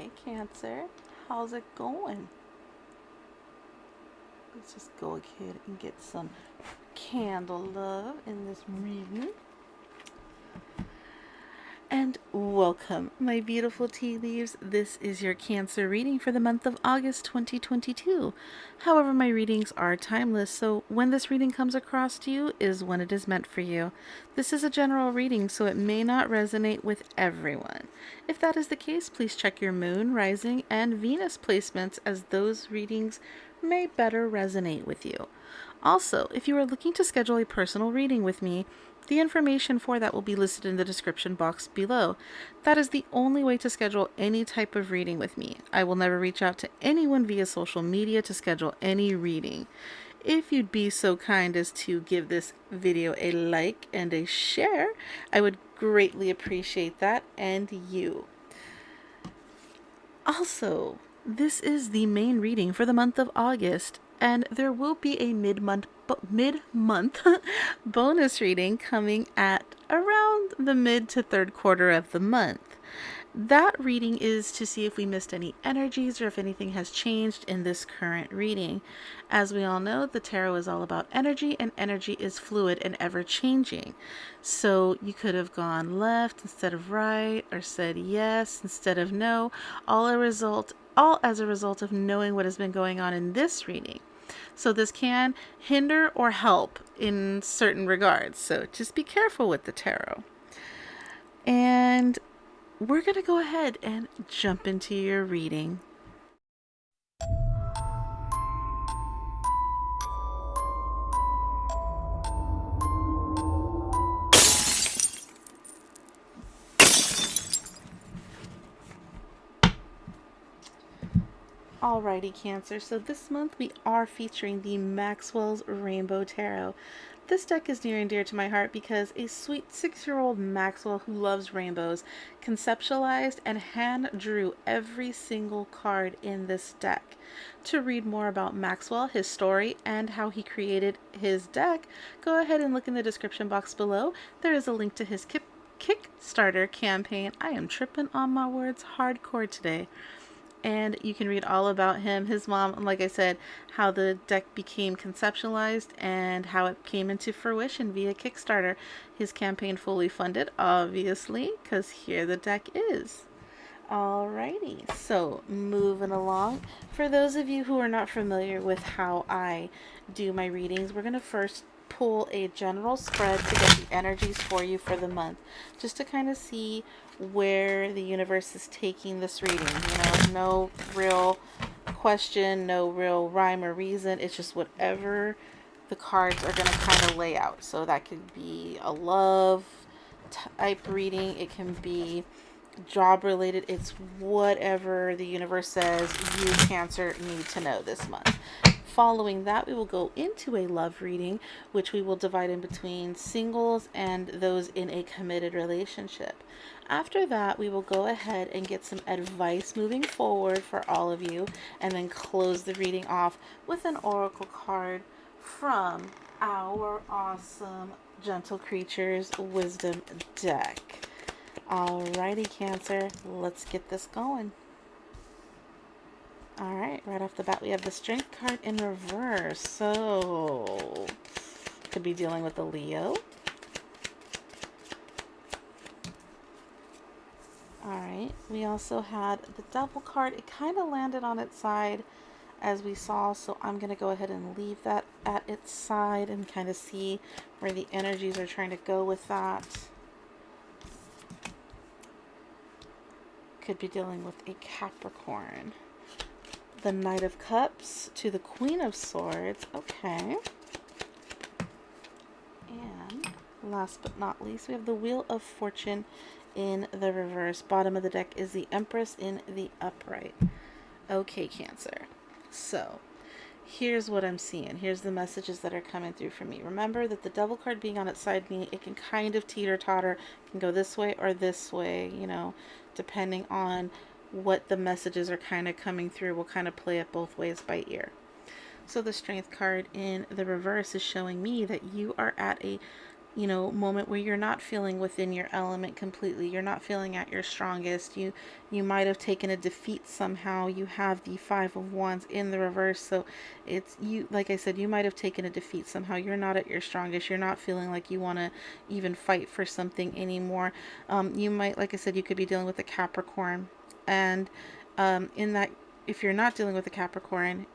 Hey Cancer, how's it going? Let's just go ahead and get some candle love in this reading. And welcome, my beautiful tea leaves. This is your Cancer reading for the month of August 2022. However, my readings are timeless, so when this reading comes across to you is when it is meant for you. This is a general reading, so it may not resonate with everyone. If that is the case, please check your moon, rising, and Venus placements, as those readings may better resonate with you. Also, if you are looking to schedule a personal reading with me, the information for that will be listed in the description box below. That is the only way to schedule any type of reading with me. I will never reach out to anyone via social media to schedule any reading. If you'd be so kind as to give this video a like and a share, I would greatly appreciate that, and you. Also, this is the main reading for the month of August, and there will be a mid-month bonus reading coming at around the mid to third quarter of the month. That reading is to see if we missed any energies or if anything has changed in this current reading. As we all know, the tarot is all about energy, and energy is fluid and ever changing. So you could have gone left instead of right, or said yes instead of no, all as a result of knowing what has been going on in this reading. So this can hinder or help in certain regards. So just be careful with the tarot. And we're going to go ahead and jump into your reading. Alrighty, Cancer, so this month we are featuring the Maxwell's Rainbow Tarot. This deck is near and dear to my heart because a sweet 6-year-old Maxwell who loves rainbows conceptualized and hand drew every single card in this deck. To read more about Maxwell, his story, and how he created his deck, go ahead and look in the description box below. There is a link to his Kickstarter campaign. I am tripping on my words hardcore today. And you can read all about him, his mom, and like I said, how the deck became conceptualized and how it came into fruition via Kickstarter. His campaign fully funded, obviously, because here the deck is. Alrighty, so moving along. For those of you who are not familiar with how I do my readings, we're going to first pull a general spread to get the energies for you for the month, just to kind of see where the universe is taking this reading. No real question, no real rhyme or reason. It's just whatever the cards are going to kind of lay out. So that could be a love type reading, it can be job related, it's whatever the universe says you, Cancer, need to know this month. Following that, we will go into a love reading, which we will divide in between singles and those in a committed relationship. After that, we will go ahead and get some advice moving forward for all of you, and then close the reading off with an oracle card from our awesome Gentle Creatures Wisdom deck. Alrighty, Cancer, let's get this going. Alright, right off the bat, we have the Strength card in reverse. So, could be dealing with a Leo. Alright, we also had the Devil card. It kind of landed on its side as we saw, so I'm going to go ahead and leave that at its side and kind of see where the energies are trying to go with that. Could be dealing with a Capricorn. The Knight of Cups to the Queen of Swords. Okay. And last but not least, we have the Wheel of Fortune in the reverse. Bottom of the deck is the Empress in the upright. Okay, Cancer. So, here's what I'm seeing. Here's the messages that are coming through for me. Remember that the Devil card being on its side, it can kind of teeter-totter. It can go this way or this way, depending on what the messages are kind of coming through. We'll kind of play it both ways by ear. So the Strength card in the reverse is showing me that you are at a moment where you're not feeling within your element completely. You're not feeling at your strongest. You might have taken a defeat somehow. You have the Five of Wands in the reverse. So it's you, like I said, you might have taken a defeat somehow. You're not at your strongest. You're not feeling like you want to even fight for something anymore. You might, like I said, you could be dealing with a Capricorn. And in that, if you're not dealing with a Capricorn,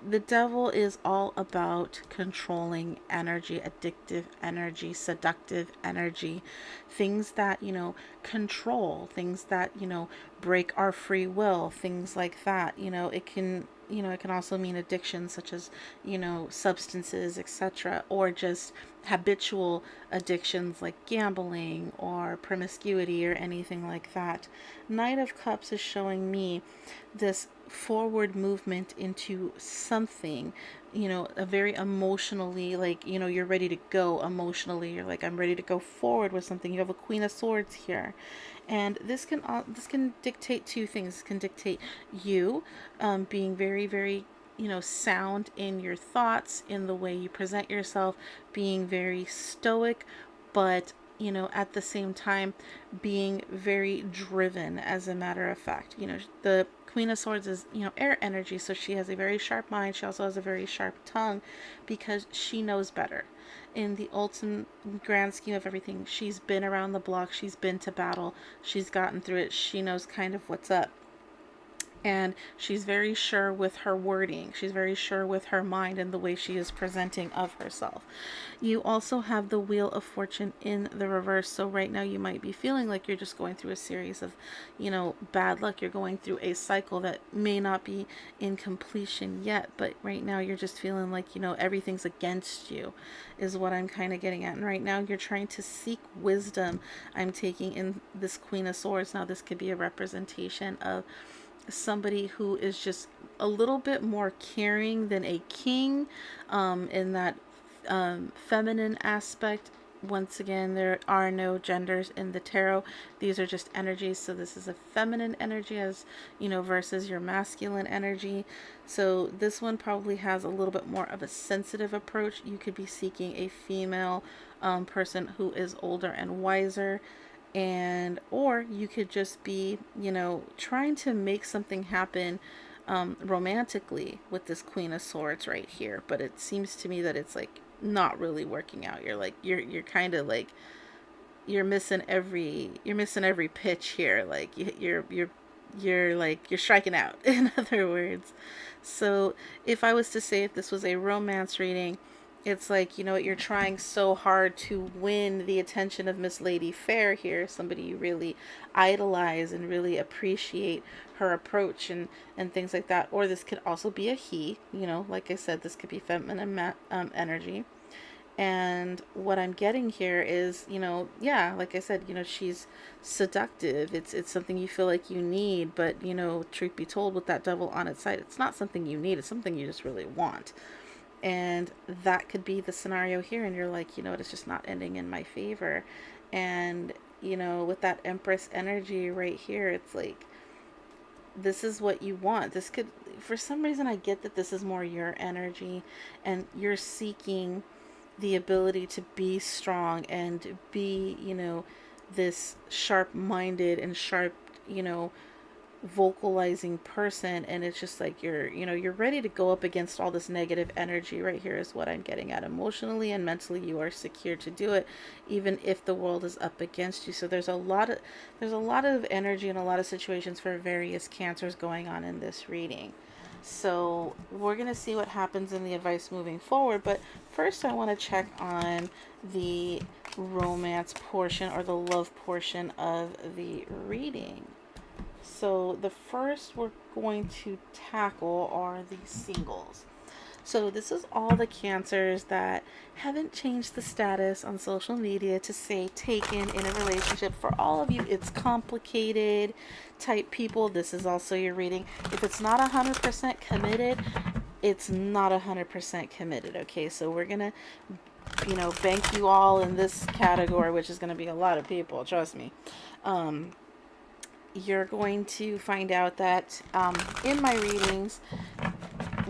the devil is all about controlling energy, addictive energy, seductive energy, things that, control, things that, break our free will, things like that. It can also mean addictions such as, substances, etc., or just habitual addictions like gambling or promiscuity or anything like that. Knight of Cups is showing me this forward movement into something, a very emotionally, like, you're ready to go emotionally. You're like, I'm ready to go forward with something. You have a Queen of Swords here. And this can dictate two things. It can dictate you being very, very, sound in your thoughts, in the way you present yourself, being very stoic, but at the same time being very driven. As a matter of fact, the Queen of Swords is, air energy, so she has a very sharp mind. She also has a very sharp tongue because she knows better. In the ultimate grand scheme of everything, she's been around the block, she's been to battle, she's gotten through it, she knows kind of what's up. And she's very sure with her wording. She's very sure with her mind and the way she is presenting of herself. You also have the Wheel of Fortune in the reverse. So right now you might be feeling like you're just going through a series of, bad luck. You're going through a cycle that may not be in completion yet, but right now you're just feeling like, everything's against you, is what I'm kind of getting at. And right now you're trying to seek wisdom. I'm taking in this Queen of Swords. Now this could be a representation of somebody who is just a little bit more caring than a king, in that feminine aspect. Once again, there are no genders in the tarot. These are just energies. So this is a feminine energy, as versus your masculine energy. So this one probably has a little bit more of a sensitive approach. You could be seeking a female person who is older and wiser, and or you could just be, trying to make something happen romantically with this Queen of Swords right here. But it seems to me that it's like not really working out. You're like, you're kind of like, you're missing every pitch here. Like you're like, you're striking out, in other words. So if I was to say, if this was a romance reading, it's like, you're trying so hard to win the attention of Miss Lady Fair here, somebody you really idolize and really appreciate her approach and things like that. Or this could also be a he, like I said, this could be feminine energy. And what I'm getting here is, yeah, like I said, she's seductive. It's something you feel like you need, but, truth be told, with that devil on its side, it's not something you need. It's something you just really want. And that could be the scenario here. And you're like, it's just not ending in my favor. And, with that Empress energy right here, it's like, this is what you want. This could, for some reason, I get that this is more your energy and you're seeking the ability to be strong and be, this sharp-minded and sharp, vocalizing person. And it's just like you're ready to go up against all this negative energy right here, is what I'm getting at. Emotionally and mentally, you are secure to do it, even if the world is up against you. So there's a lot of energy and a lot of situations for various cancers going on in this reading. So we're going to see what happens in the advice moving forward. But first, I want to check on the romance portion, or the love portion of the reading. So the first we're going to tackle are the singles. So this is all the cancers that haven't changed the status on social media to say taken in a relationship. For all of you, it's complicated type people, this is also your reading. If it's not 100% committed, it's not 100% committed. Okay, so we're gonna, bank you all in this category, which is gonna be a lot of people, trust me. You're going to find out that in my readings,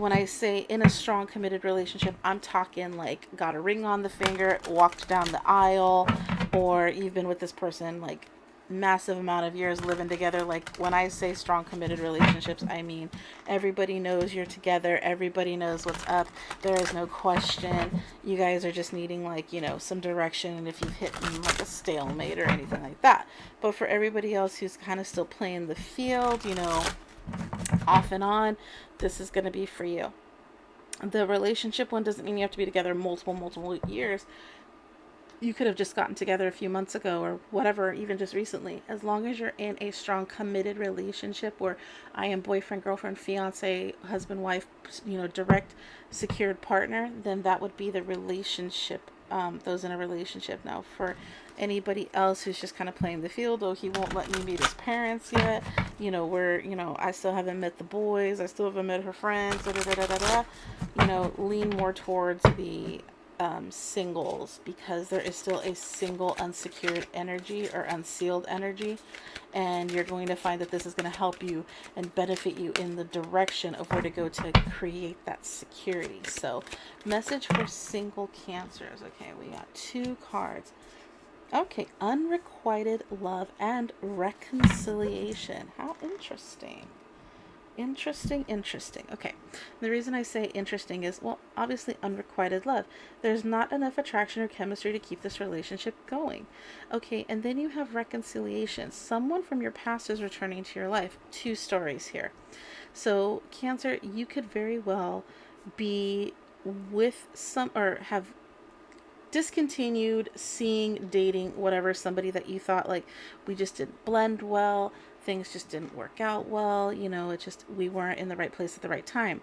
when I say in a strong committed relationship, I'm talking like got a ring on the finger, walked down the aisle, or you've been with this person like massive amount of years living together. Like when I say strong committed relationships, I mean everybody knows you're together, everybody knows what's up, there is no question. You guys are just needing like, some direction, and if you've hit like a stalemate or anything like that. But for everybody else who's kind of still playing the field, off and on, this is going to be for you. The relationship one doesn't mean you have to be together multiple years. You could have just gotten together a few months ago or whatever, even just recently. As long as you're in a strong committed relationship where I am boyfriend, girlfriend, fiance, husband, wife, direct secured partner, then that would be the relationship, those in a relationship. Now for anybody else who's just kind of playing the field, oh, he won't let me meet his parents yet, I still haven't met the boys, I still haven't met her friends, lean more towards the singles, because there is still a single unsecured energy or unsealed energy, and you're going to find that this is going to help you and benefit you in the direction of where to go to create that security. So message for single Cancers. Okay, we got 2 cards. Okay, unrequited love and reconciliation. How interesting. Interesting. Okay. The reason I say interesting is, well, obviously unrequited love. There's not enough attraction or chemistry to keep this relationship going. Okay, and then you have reconciliation. Someone from your past is returning to your life. 2 stories here. So, Cancer, you could very well be with some, or have discontinued seeing, dating, whatever, somebody that you thought like we just didn't blend well, things just didn't work out well, it just, we weren't in the right place at the right time.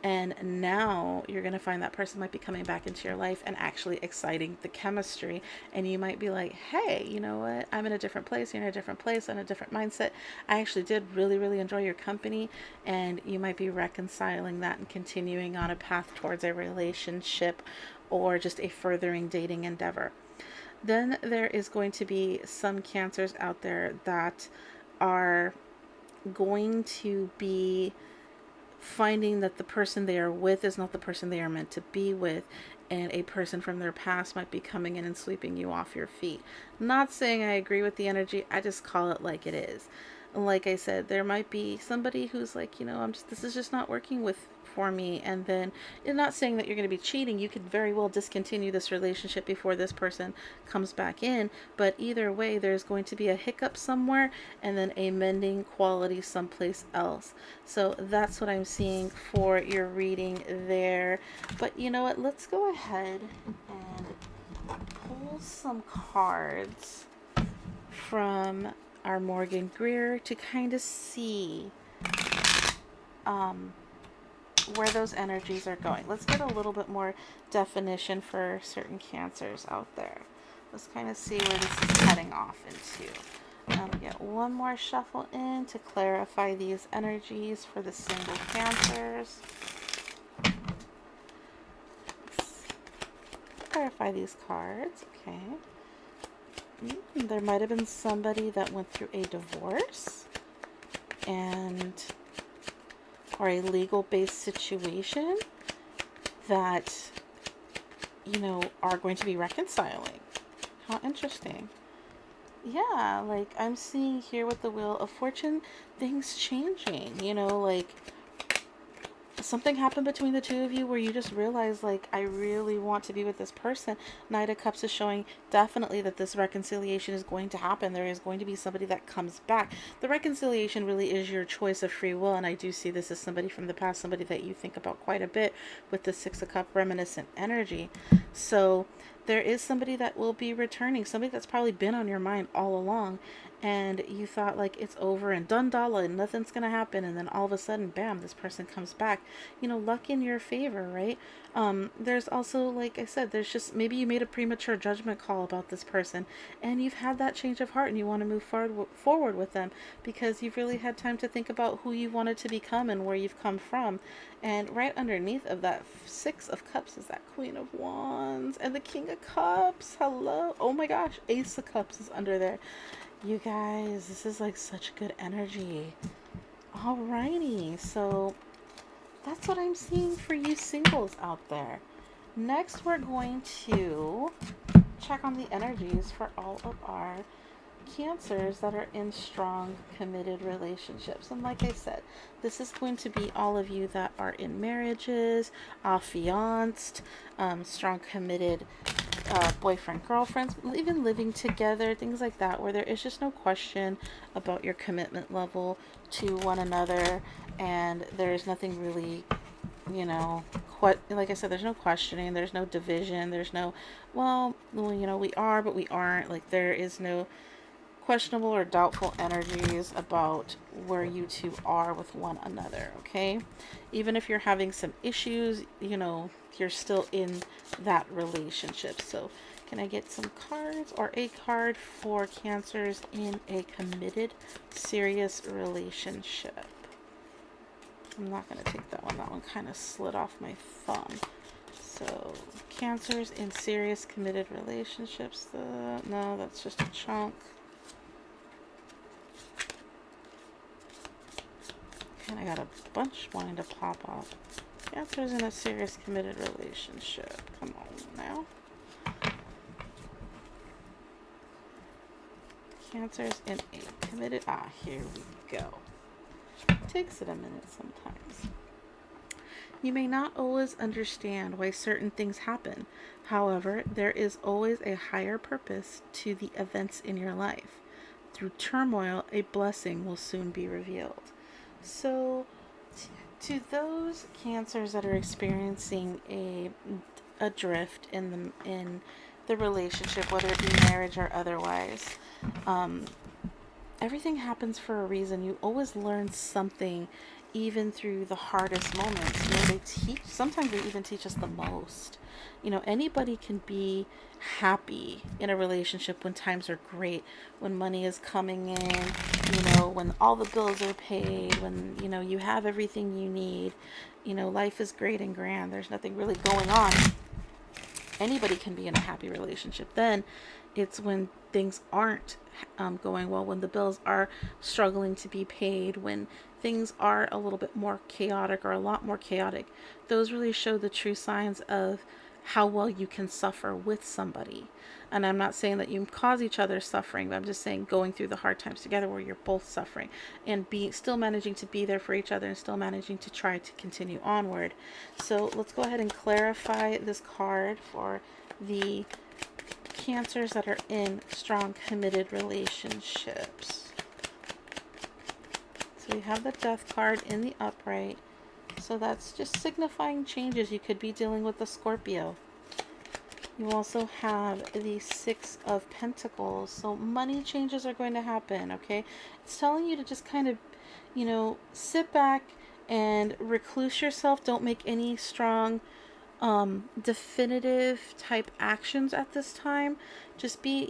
And now you're going to find that person might be coming back into your life and actually exciting the chemistry. And you might be like, hey, you know what? I'm in a different place. You're in a different place. I'm in a different mindset. I actually did really, really enjoy your company. And you might be reconciling that and continuing on a path towards a relationship or just a furthering dating endeavor. Then there is going to be some Cancers out there that are going to be finding that the person they are with is not the person they are meant to be with, and a person from their past might be coming in and sweeping you off your feet. Not saying I agree with the energy, I just call it like it is. Like I said, there might be somebody who's like, this is just not working for me. And then, I'm not saying that you're going to be cheating. You could very well discontinue this relationship before this person comes back in. But either way, there's going to be a hiccup somewhere and then a mending quality someplace else. So that's what I'm seeing for your reading there. But you know what? Let's go ahead and pull some cards from our Morgan Greer to kind of see where those energies are going. Let's get a little bit more definition for certain Cancers out there. Let's kind of see where this is heading off into. I'm going to get one more shuffle in to clarify these energies for the single Cancers. Let's clarify these cards. Okay. There might have been somebody that went through a divorce or a legal based situation that, are going to be reconciling. How interesting. Yeah, like I'm seeing here with the Wheel of Fortune, things changing, like something happened between the 2 of you where you just realize, like, I really want to be with this person. Knight of Cups is showing definitely that this reconciliation is going to happen. There is going to be somebody that comes back. The reconciliation really is your choice of free will, and I do see this as somebody from the past, somebody that you think about quite a bit with the 6 of Cups reminiscent energy. So there is somebody that will be returning, somebody that's probably been on your mind all along, and you thought like it's over and done dollar and nothing's gonna happen, and then all of a sudden, bam, this person comes back. Luck in your favor, right? There's also, like I said, there's just maybe you made a premature judgment call about this person, and you've had that change of heart, and you want to move forward with them because you've really had time to think about who you wanted to become and where you've come from. And right underneath of that 6 of Cups is that Queen of Wands and the King of Cups. Hello. Oh my gosh. Ace of Cups is under there. You guys, this is like such good energy. Alrighty. So That's what I'm seeing for you singles out there. Next, we're going to check on the energies for all of our Cancers that are in strong, committed relationships. And like I said, this is going to be all of you that are in marriages, affianced, strong, committed boyfriend, girlfriends, even living together, things like that, where there is just no question about your commitment level to one another, and there's nothing really, like I said, there's no questioning, there's no division, there's no, we are, but we aren't. Like, there is no questionable or doubtful energies about where you two are with one another, okay? Even if you're having some issues, you're still in that relationship. So, can I get some cards or a card for Cancers in a committed, serious relationship? I'm not going to take that one. That one kind of slid off my thumb. So, Cancers in serious, committed relationships. No, that's just a chunk. And I got a bunch wanting to pop up. Cancers in a serious, committed relationship. Come on now. Cancers in a committed... here we go. Takes it a minute sometimes. You may not always understand why certain things happen. However, there is always a higher purpose to the events in your life. Through turmoil, a blessing will soon be revealed. So, to those Cancers that are experiencing a drift in the relationship, whether it be marriage or otherwise, everything happens for a reason. You always learn something, even through the hardest moments. Sometimes they even teach us the most. Anybody can be happy in a relationship when times are great, when money is coming in, when all the bills are paid, when, you have everything you need, life is great and grand. There's nothing really going on. Anybody can be in a happy relationship. Then it's when things aren't going well, when the bills are struggling to be paid, when things are a little bit more chaotic or a lot more chaotic. Those really show the true signs of how well you can suffer with somebody. And I'm not saying that you cause each other suffering, but I'm just saying going through the hard times together where you're both suffering and still managing to be there for each other and still managing to try to continue onward. So let's go ahead and clarify this card for the Cancers that are in strong, committed relationships. So we have the Death card in the upright. So that's just signifying changes. You could be dealing with a Scorpio. You also have the Six of Pentacles. So money changes are going to happen, okay? It's telling you to just kind of, sit back and recluse yourself. Don't make any strong, definitive type actions at this time. Just be,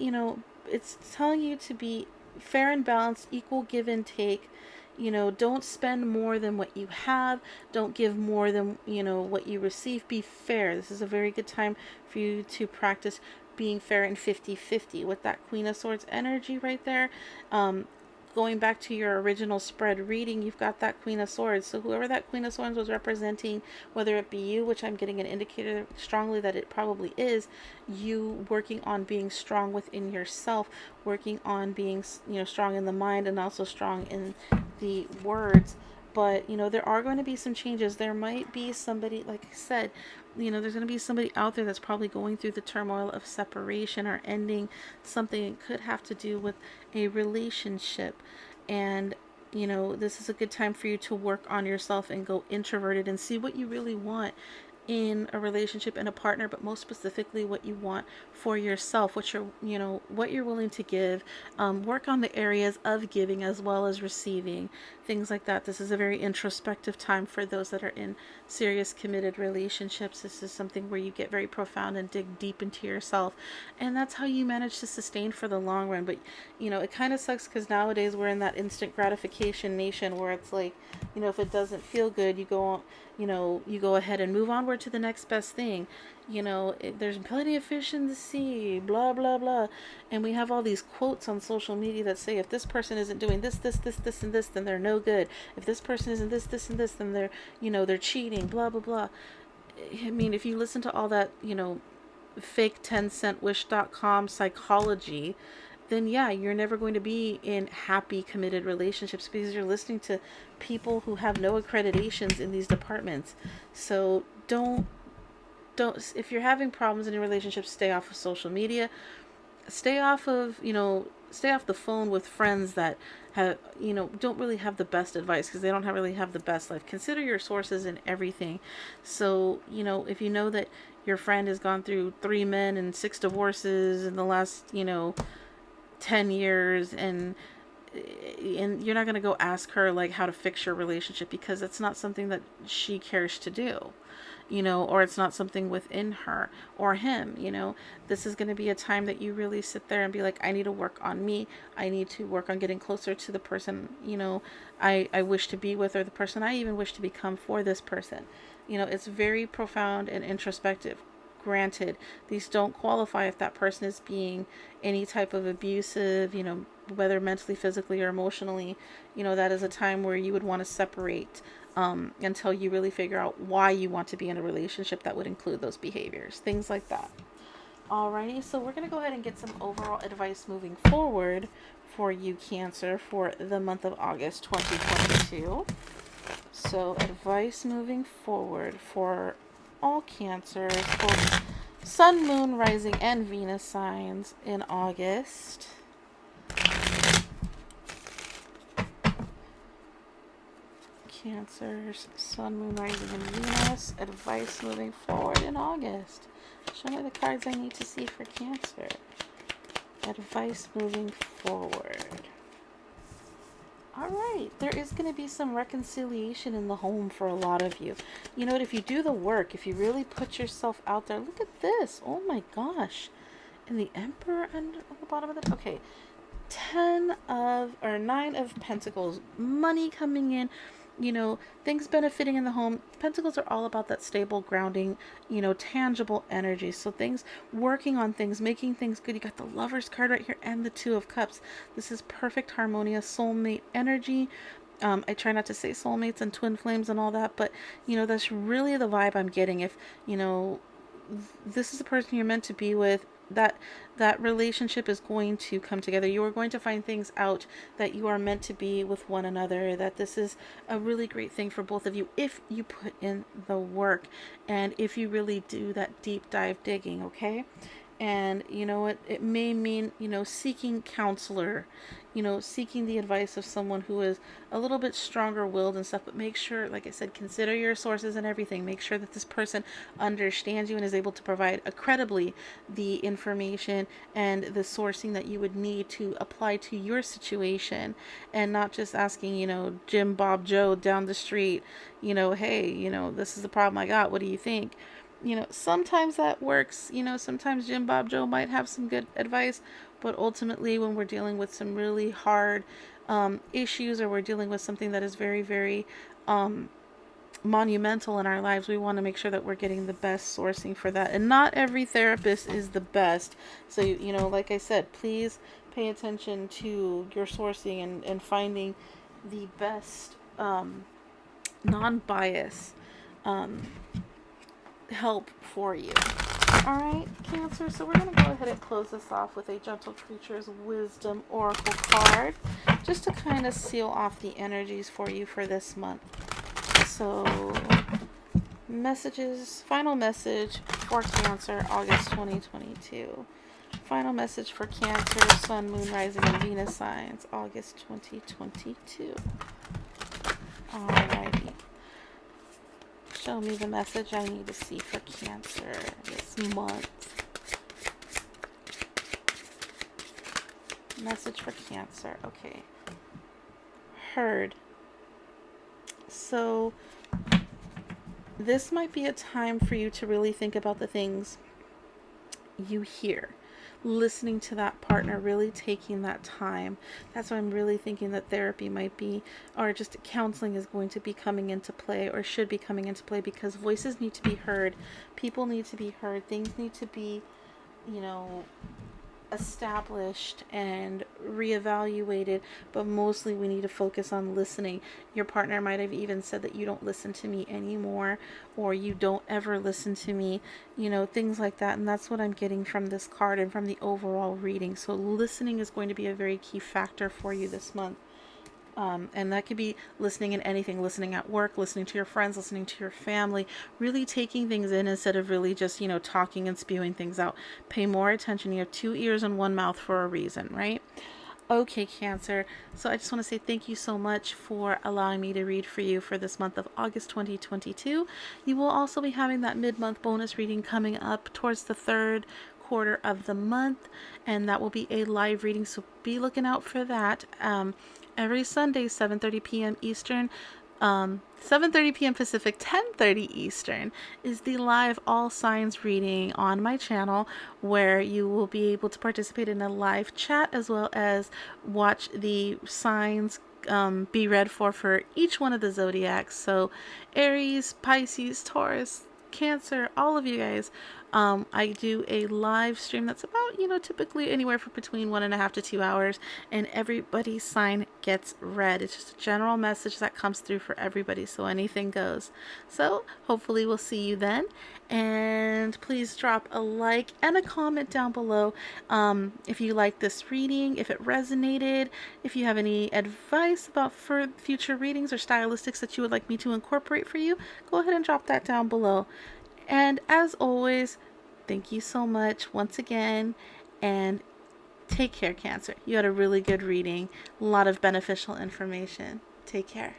it's telling you to be fair and balanced, equal give and take. Don't spend more than what you have. Don't give more than, what you receive. Be fair. This is a very good time for you to practice being fair and 50-50 with that Queen of Swords energy right there. Going back to your original spread reading, you've got that Queen of Swords. So whoever that Queen of Swords was representing, whether it be you, which I'm getting an indicator strongly that it probably is, you working on being strong within yourself, working on being, strong in the mind and also strong in the words. But, there are going to be some changes. There might be somebody, like I said, there's going to be somebody out there that's probably going through the turmoil of separation or ending something. It could have to do with a relationship. And, this is a good time for you to work on yourself and go introverted and see what you really want in a relationship and a partner, but most specifically what you want for yourself, what you're willing to give. Work on the areas of giving as well as receiving, things like that. This is a very introspective time for those that are in serious committed relationships. This is something where you get very profound and dig deep into yourself, and that's how you manage to sustain for the long run. But it kind of sucks because nowadays we're in that instant gratification nation where it's like, if it doesn't feel good, you go on, you go ahead and move onward to the next best thing. There's plenty of fish in the sea, blah, blah, blah. And we have all these quotes on social media that say, if this person isn't doing this, this, this, this, and this, then they're no good. If this person isn't this, this, and this, then they're cheating, blah, blah, blah. I mean, if you listen to all that, fake 10centwish.com psychology, then yeah, you're never going to be in happy, committed relationships because you're listening to people who have no accreditations in these departments. So if you're having problems in your relationship, stay off of social media. Stay off of, stay off the phone with friends that have, don't really have the best advice because they don't really have the best life. Consider your sources in everything. So, if you know that your friend has gone through 3 men and 6 divorces in the last, 10 years, and you're not going to go ask her like how to fix your relationship because it's not something that she cares to do, or it's not something within her or him. This is going to be a time that you really sit there and be like, I need to work on me. I need to work on getting closer to the person, I wish to be with, or the person I even wish to become for this person. It's very profound and introspective. Granted, these don't qualify if that person is being any type of abusive, whether mentally, physically, or emotionally. That is a time where you would want to separate until you really figure out why you want to be in a relationship that would include those behaviors, things like that. Alrighty, so we're going to go ahead and get some overall advice moving forward for you, Cancer, for the month of August 2022. So, advice moving forward for all Cancers, both Sun, Moon, Rising, and Venus signs in August. Cancers, Sun, Moon, Rising, and Venus. Advice moving forward in August. Show me the cards I need to see for Cancer. Advice moving forward. Alright, there is going to be some reconciliation in the home for a lot of you. You know what, if you do the work, if you really put yourself out there, look at this. Oh my gosh. And the Emperor under the bottom of it. Okay. 9 of Pentacles. Money coming in. Things benefiting in the home. Pentacles are all about that stable, grounding, tangible energy. So things, working on things, making things good. You got the Lover's card right here and the 2 of Cups. This is perfect, harmonious soulmate energy. I try not to say soulmates and twin flames and all that, but, that's really the vibe I'm getting. If, this is the person you're meant to be with, that relationship is going to come together. You are going to find things out that you are meant to be with one another, that this is a really great thing for both of you if you put in the work and if you really do that deep dive digging, okay? And it may mean, seeking counselor, seeking the advice of someone who is a little bit stronger willed and stuff. But make sure, like I said, consider your sources and everything. Make sure that this person understands you and is able to provide credibly the information and the sourcing that you would need to apply to your situation, and not just asking, Jim, Bob, Joe down the street, hey, this is the problem I got. What do you think? Sometimes that works. Sometimes Jim Bob Joe might have some good advice, but ultimately when we're dealing with some really hard issues, or we're dealing with something that is very, very monumental in our lives, we want to make sure that we're getting the best sourcing for that. And not every therapist is the best. So, like I said, please pay attention to your sourcing and finding the best non-bias help for you. Alright, Cancer, so we're going to go ahead and close this off with a Gentle Creatures Wisdom Oracle card, just to kind of seal off the energies for you for this month. So, final message for Cancer, August 2022. Final message for Cancer, Sun, Moon, Rising, and Venus signs, August 2022. Alrighty. Show me the message I need to see for Cancer this month. Message for Cancer. Okay. Heard. So, this might be a time for you to really think about the things you hear. listening to that partner, really taking that time. That's why I'm really thinking that therapy might be, or just counseling is going to be coming into play, or should be coming into play, because voices need to be heard. People need to be heard. Things need to be, you know, established and reevaluated, but mostly we need to focus on listening. Your partner might have even said that you don't listen to me anymore, or you don't ever listen to me, things like that. And that's what I'm getting from this card and from the overall reading. So listening is going to be a very key factor for you this month. And that could be listening in anything, listening at work, listening to your friends, listening to your family, really taking things in instead of really just, talking and spewing things out. Pay more attention. You have 2 ears and 1 mouth for a reason, right? Okay, Cancer. So I just want to say thank you so much for allowing me to read for you for this month of August 2022. You will also be having that mid-month bonus reading coming up towards the third quarter of the month, and that will be a live reading, so be looking out for that. Every Sunday, 7:30 p.m. Eastern, 7:30 p.m. Pacific, 10:30 Eastern is the live all signs reading on my channel, where you will be able to participate in a live chat as well as watch the signs be read for each one of the zodiacs. So Aries, Pisces, Taurus, Cancer, all of you guys. I do a live stream that's about, typically anywhere from between 1.5 to 2 hours, and everybody's sign gets read. It's just a general message that comes through for everybody, so anything goes. So hopefully we'll see you then, and please drop a like and a comment down below if you like this reading, if it resonated, if you have any advice about for future readings or stylistics that you would like me to incorporate for you. Go ahead and drop that down below. And as always, thank you so much once again, and take care, Cancer. You had a really good reading, a lot of beneficial information. Take care.